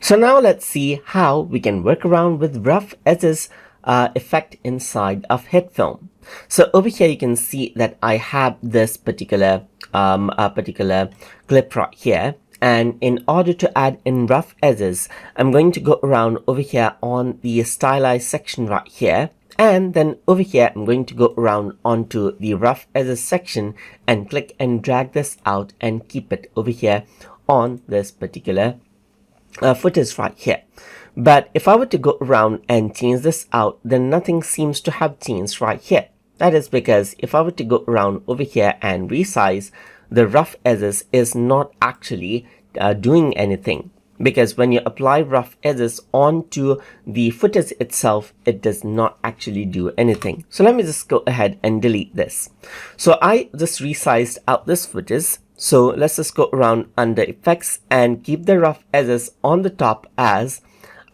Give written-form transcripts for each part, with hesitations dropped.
So now let's see how we can work around with rough edges effect inside of HitFilm. So over here you can see that I have this particular clip right here, and in order to add in rough edges, I'm going to go around over here on the stylized section right here, and then over here I'm going to go around onto the rough edges section and click and drag this out and keep it over here on this particular footage right here. But if I were to go around and change this out, then nothing seems to have changed right here. That is because if I were to go around over here and resize, the rough edges is not actually doing anything, because when you apply rough edges onto the footage itself, it does not actually do anything. So let me just go ahead and delete this. So I just resized out this footage. So let's just go around under effects and keep the rough edges on the top as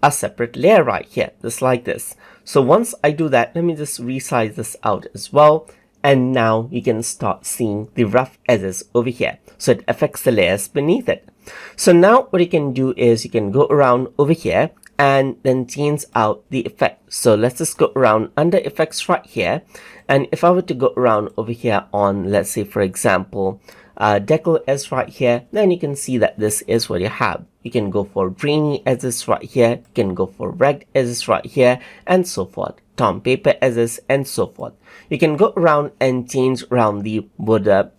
a separate layer right here, just like this. So once I do that, let me just resize this out as well. And now you can start seeing the rough edges over here. So it affects the layers beneath it. So now what you can do is you can go around over here and then change out the effect. So let's just go around under effects right here. And if I were to go around over here on, let's say for example, decal edge right here, then you can see that this is what you have. You can go for grainy edges right here, you can go for ragged edges right here, and so forth, torn paper edges, and so forth. You can go around and change around the border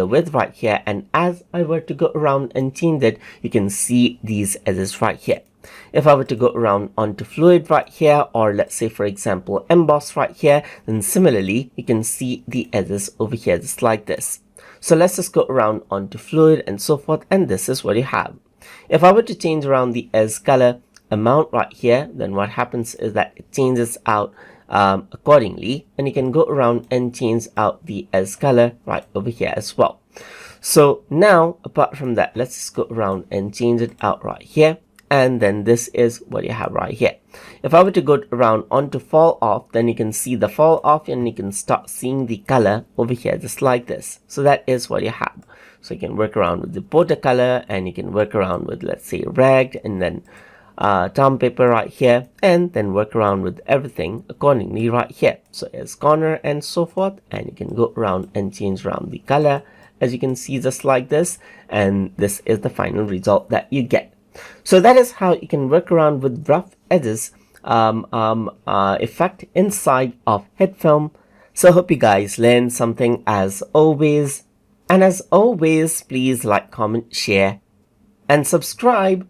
width right here, and as I were to go around and change it, you can see these edges right here. If I were to go around onto fluid right here, or let's say for example emboss right here, then similarly you can see the edges over here just like this. So let's just go around onto fluid and so forth, and this is what you have. If I were to change around the edge color amount right here, then what happens is that it changes out accordingly, and you can go around and change out the edge color right over here as well. So now apart from that, let's just go around and change it out right here, and then this is what you have right here. If I were to go around onto fall off, then you can see the fall off and you can start seeing the color over here just like this. So that is what you have. So you can work around with the border color, and you can work around with, let's say, ragged, and then term paper right here, and then work around with everything accordingly right here. So as corner and so forth, and you can go around and change around the color, as you can see just like this, and this is the final result that you get. So that is how you can work around with rough edges effect inside of HitFilm. So hope you guys learned something as always. And as always, please like, comment, share, and subscribe.